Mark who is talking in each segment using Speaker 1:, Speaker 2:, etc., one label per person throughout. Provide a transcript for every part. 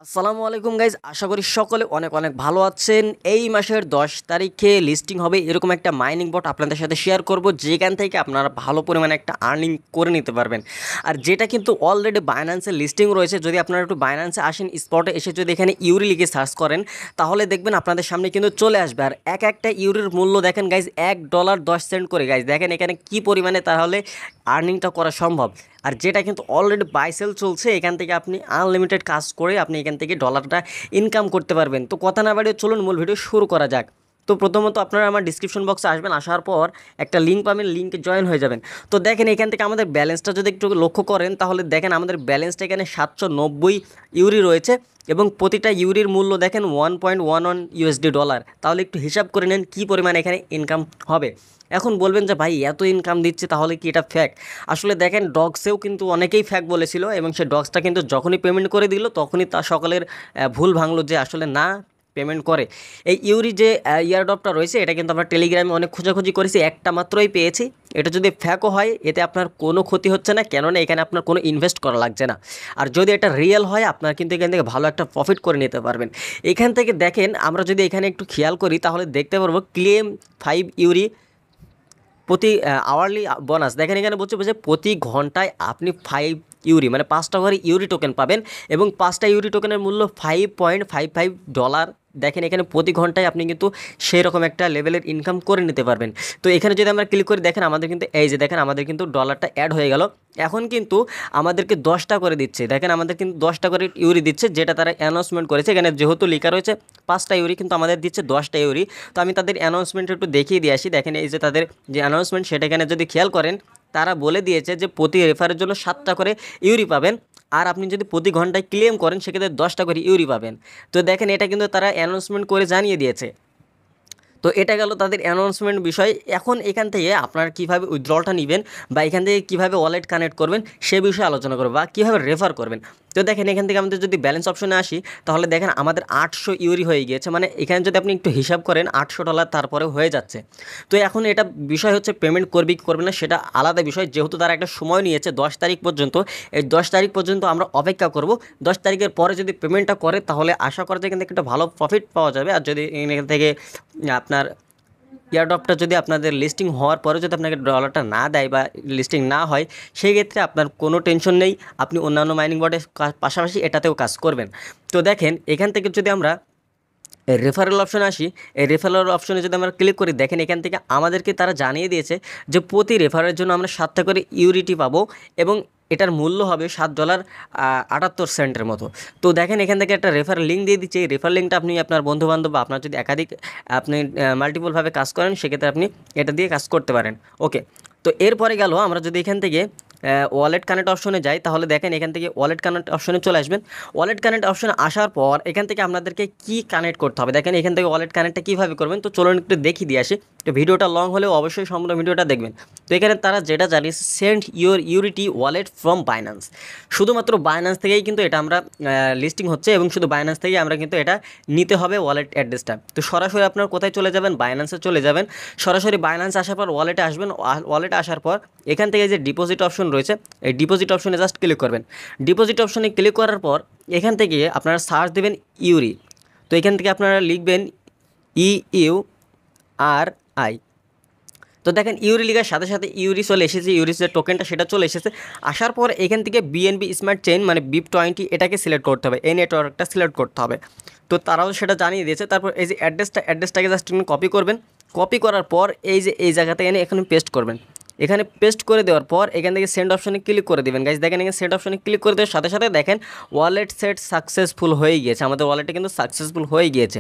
Speaker 1: আসসালামু আলাইকুম গাইজ, আশা করি সকলে অনেক অনেক ভালো আছেন। এই মাসের 10 তারিখে লিস্টিং হবে এরকম একটা মাইনিং বট আপনাদের সাথে শেয়ার করব, যেখান থেকে আপনারা ভালো পরিমাণে একটা আর্নিং করে নিতে পারবেন। আর যেটা কিন্তু অলরেডি বাইন্যান্সে লিস্টিং রয়েছে। যদি আপনারা একটু বাইন্যান্সে আসেন, স্পটে এসে যদি এখানে ইউরি লিখে সার্চ করেন, তাহলে দেখবেন আপনাদের সামনে কিন্তু চলে আসবে। আর এক একটা ইউরির মূল্য দেখেন গাইজ, $1.10 করে। গাইজ দেখেন এখানে কি পরিমাণে তাহলে আর্নিংটা করা সম্ভব। আর যেটা কিন্তু অলরেডি বাই সেল চলছে, এখান থেকে আপনি আনলিমিটেড কাজ করে আপনি এখান থেকে ডলারটা ইনকাম করতে পারবেন। তো কথা না বাড়িয়ে চলুন মূল ভিডিও শুরু করা যাক। তো প্রথমত আপনারা আমার ডিসক্রিপশন বক্সে আসবেন, আসার পর একটা লিঙ্ক পাবেন, লিঙ্কে জয়েন হয়ে যাবেন। তো দেখেন এখান থেকে আমাদের ব্যালেন্সটা যদি একটু লক্ষ্য করেন, তাহলে দেখেন আমাদের ব্যালেন্সটা এখানে 790 ইউরি রয়েছে এবং প্রতিটা ইউরির মূল্য দেখেন $1.11। তাহলে একটু হিসাব করে নেন কী পরিমাণ এখানে ইনকাম হবে। এখন বলবেন যে ভাই এত ইনকাম দিচ্ছে, তাহলে কি এটা ফ্যাক? আসলে দেখেন ডগসেও কিন্তু অনেকেই ফ্যাক বলেছিল, এবং সেই ডগসটা কিন্তু যখনই পেমেন্ট করে দিল তখনই তা সকলের ভুল ভাঙলো যে আসলে না পেমেন্ট করে। এই ইউরি যে ইয়ারড্রপটা রয়েছে, এটা কিন্তু আমরা টেলিগ্রামে অনেক খোঁজাখুঁজি করেছি, একটা মাত্রই পেয়েছি। এটা যদি ফ্যাকও হয়, এতে আপনার কোনো ক্ষতি হচ্ছে না, কেননা এখানে আপনার কোনো ইনভেস্ট করা লাগছে না। আর যদি এটা রিয়েল হয়, আপনার কিন্তু এখান থেকে ভালো একটা প্রফিট করে নিতে পারবেন। এখান থেকে দেখেন আমরা যদি এখানে একটু খেয়াল করি, তাহলে দেখতে পারবো ক্লেম 5 ইউরি প্রতি আওয়ারলি বোনাস। দেখেন এখানে বলছে প্রতি ঘন্টায় আপনি 5 ইউরি মানে 5টা করে ইউরি টোকেন পাবেন, এবং 5টা ইউরি টোকেনের মূল্য $5.55। দেখেন এখানে প্রতি ঘন্টায় আপনি কিন্তু সেই রকম একটা লেভেলের ইনকাম করে নিতে পারবেন। তো এখানে যদি আমরা ক্লিক করি, দেখেন আমাদের কিন্তু এই যে দেখেন আমাদের কিন্তু ডলারটা অ্যাড হয়ে গেল। এখন কিন্তু আমাদেরকে 10টা করে দিচ্ছে। দেখেন আমাদের কিন্তু 10টা করে ইউরি দিচ্ছে, যেটা তারা অ্যানাউন্সমেন্ট করেছে। এখানে যেহেতু লেখা রয়েছে 5টা ইউরি, কিন্তু আমাদের দিচ্ছে 10টা ইউরি। তো আমি তাদের অ্যানাউন্সমেন্ট একটু দেখিয়ে দিয়ে আসি। দেখেন এই যে তাদের যে অ্যানাউন্সমেন্ট, সেটা এখানে যদি খেয়াল করেন, তারা বলে দিয়েছে যে প্রতি রেফারের জন্য 7টা করে ইউরি পাবেন, আর আপনি যদি প্রতি ঘন্টায় ক্লেম করেন সেক্ষেত্রে 10টা করে ইউরি পাবেন। তো দেখেন এটা কিন্তু তারা অ্যানাউন্সমেন্ট করে জানিয়ে দিয়েছে। তো এটা গেল তাদের অ্যানাউন্সমেন্ট বিষয়। এখন এখান থেকে আপনারা কীভাবে উইথড্রলটা নেবেন বা এখান থেকে কীভাবে ওয়ালেট কানেক্ট করবেন সে বিষয়ে আলোচনা করবো, বা কীভাবে রেফার করবেন। তো দেখেন এখান থেকে আমাদের যদি ব্যালেন্স অপশনে আসি, তাহলে দেখেন আমাদের 800 ইউরি হয়ে গিয়েছে। মানে এখানে যদি আপনি একটু হিসাব করেন, $800 তারপরে হয়ে যাচ্ছে। তো এখন এটা বিষয় হচ্ছে পেমেন্ট করবি কি করবে না সেটা আলাদা বিষয়। যেহেতু তারা একটা সময় নিয়েছে 10 তারিখ পর্যন্ত, এই 10 তারিখ পর্যন্ত আমরা অপেক্ষা করব। 10 তারিখের পরে যদি পেমেন্টটা করে, তাহলে আশা করা যায় এখান থেকে একটা ভালো প্রফিট পাওয়া যাবে। আর যদি এখান থেকে আপনার এয়ারড্রপটা যদি আপনাদের লিস্টিং হওয়ার পরে যদি আপনাকে ডলারটা না দেয় বা লিস্টিং না হয়, সেই ক্ষেত্রে আপনার কোনো টেনশন নেই, আপনি অন্যান্য মাইনিং বোর্ডের পাশাপাশি এটাতেও কাজ করবেন। তো দেখেন এখান থেকে যদি আমরা রেফারেল অপশনে আসি, এই রেফারেল অপশনে যদি আমরা ক্লিক করি, দেখেন এখান থেকে আমাদেরকে তারা জানিয়ে দিয়েছে যে প্রতি রেফারের জন্য আমরা 7টা করে ইউরিটি পাবো, এবং এটার মূল্য হবে $7.78 মতো। তো দেখেন এখান থেকে একটা রেফার লিঙ্ক দিয়ে দিচ্ছে। এই রেফার লিঙ্কটা আপনি আপনার বন্ধুবান্ধব বা আপনার যদি একাধিক আপনি মাল্টিপলভাবে কাজ করেন, সেক্ষেত্রে আপনি এটা দিয়ে কাজ করতে পারেন। ওকে, তো এরপরে গেল আমরা যদি এখান থেকে ওয়ালেট কানেক্ট অপশনে যাই, তাহলে দেখেন এখান থেকে ওয়ালেট কানেক্ট অপশনে চলে আসবেন। ওয়ালেট কানেক্ট অপশনে আসার পর এখান থেকে আপনাদেরকে কি কানেক্ট করতে হবে, দেখেন এখান থেকে ওয়ালেট কানেক্টটা কীভাবে করবেন। তো চলুন একটু দেখিয়ে দিয়ে আসি। তো ভিডিওটা লং হলেও অবশ্যই সম্পূর্ণ ভিডিওটা দেখবেন। তো এখানে তারা যেটা জানিয়েছে, সেন্ড ইউর ইউরিটি ওয়ালেট ফ্রম বাইন্যান্স। শুধুমাত্র বাইন্যান্স থেকেই কিন্তু এটা আমরা লিস্টিং হচ্ছে, এবং শুধু বাইন্যান্স থেকেই আমরা কিন্তু এটা নিতে হবে ওয়ালেট অ্যাড্রেসটা। তো সরাসরি আপনার কোথায় চলে যাবেন, বাইন্যান্সে চলে যাবেন। সরাসরি বাইন্যান্স আসার পর ওয়ালেটে আসবেন। ওয়ালেটে আসার পর এখান থেকে যে ডিপোজিট অপশন রয়েছে, এই ডিপোজিট অপশনে জাস্ট ক্লিক করবেন। ডিপোজিট অপশনে ক্লিক করার পর এখান থেকে আপনারা সার্চ দেবেন ইউরি। তো এখান থেকে আপনারা লিখবেন EURI। তো দেখেন ইউরি লিখার সাথে সাথে ইউরি চলে এসেছে, ইউরি যে টোকেনটা সেটা চলে এসেছে। আসার পর এখান থেকে BNB স্মার্ট চেইন মানে BIP20 এটাকে সিলেক্ট করতে হবে, এই নেটওয়ার্কটা সিলেক্ট করতে হবে। তো তারাও সেটা জানিয়ে দিয়েছে। তারপর এই যে অ্যাড্রেসটাকে জাস্ট কপি করবেন। কপি করার পর এই যে এই জায়গাতে এনে এখানে পেস্ট করবেন। এখানে পেস্ট করে দেওয়ার পর এখান থেকে সেন্ড অপশনে ক্লিক করে দেবেন। গাইজ দেখেন এখানে সেন্ড অপশনে ক্লিক করে দেওয়ার সাথে সাথে দেখেন ওয়ালেট সেট সাকসেসফুল হয়ে গিয়েছে, আমাদের ওয়ালেটে কিন্তু সাকসেসফুল হয়ে গিয়েছে।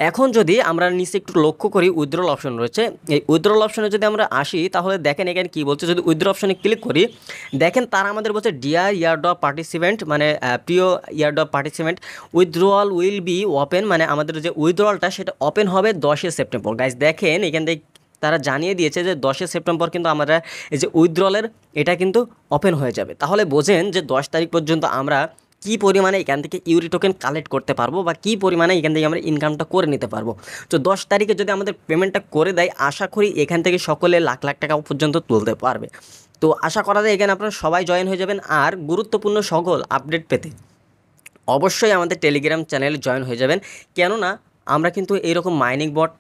Speaker 1: এখন যদি আমরা নিচে একটু লক্ষ্য করি, উইথড্রল অপশন রয়েছে। এই উইথড্রল অপশনে যদি আমরা আসি, তাহলে দেখেন এখানে কী বলছে। যদি উইথড্র অপশনে ক্লিক করি, দেখেন তারা আমাদের বলছে ডিয়ার ইয়ারড্রপ পার্টিসিপেন্ট মানে প্রিয় airdrop participant, withdrawal will be open, মানে আমাদের যে উইথড্রলটা সেটা ওপেন হবে 10 সেপ্টেম্বর। গাইজ দেখেন এখান থেকে তারা জানিয়ে দিয়েছে যে 10 সেপ্টেম্বর কিন্তু আমরা এই যে উইথড্রলের এটা কিন্তু ওপেন হয়ে যাবে। তাহলে বোঝেন যে 10 তারিখ পর্যন্ত আমরা কী পরিমাণে এখান থেকে ইউরি টোকেন কালেক্ট করতে পারবো, বা কী পরিমাণে এখান থেকে আমরা ইনকামটা করে নিতে পারবো। তো 10 তারিখে যদি আমাদের পেমেন্টটা করে দেয়, আশা করি এখান থেকে সকলে লাখ লাখ টাকা পর্যন্ত তুলতে পারবে। তো আশা করা যায় এখানে আপনারা সবাই জয়েন হয়ে যাবেন। আর গুরুত্বপূর্ণ সকল আপডেট পেতে অবশ্যই আমাদের টেলিগ্রাম চ্যানেলে জয়েন হয়ে যাবেন, কেননা আমরা কিন্তু এরকম মাইনিং বট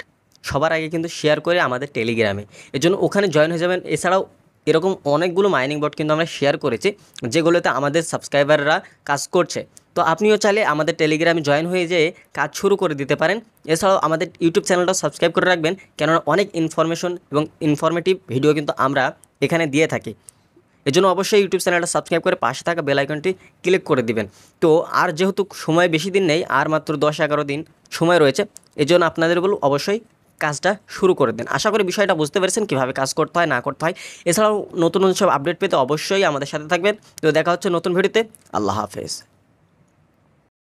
Speaker 1: সবার আগে কিন্তু শেয়ার করে আমাদের টেলিগ্রামে, এজন্য ওখানে জয়েন হয়ে যাবেন। এছাড়াও এরকম অনেকগুলো মাইনিং বট কিন্তু আমরা শেয়ার করেছি, যেগুলোতে আমাদের সাবস্ক্রাইবাররা কাজ করছে। তো আপনিও চাইলে আমাদের টেলিগ্রামে জয়েন হয়ে যেয়ে কাজ শুরু করে দিতে পারেন। এছাড়াও আমাদের ইউটিউব চ্যানেলটাও সাবস্ক্রাইব করে রাখবেন, কেননা অনেক ইনফরমেশন এবং ইনফরমেটিভ ভিডিও কিন্তু আমরা এখানে দিয়ে থাকি। এজন্য অবশ্যই ইউটিউব চ্যানেলটা সাবস্ক্রাইব করে পাশে থাকা বেল আইকনটি ক্লিক করে দিবেন। তো আর যেহেতু সময় বেশি দিন নেই, আর মাত্র 10-11 দিন সময় রয়েছে, এজন্য আপনাদের বলব অবশ্যই কাজটা শুরু করে দিন। আশা করি বিষয়টা বুঝতে পেরেছেন কীভাবে কাজ করতে হয় না করতে হয়। এছাড়াও নতুন নতুন সব আপডেট পেতে অবশ্যই আমাদের সাথে থাকবেন। তো দেখা হচ্ছে নতুন ভিডিওতে। আল্লাহ হাফেজ।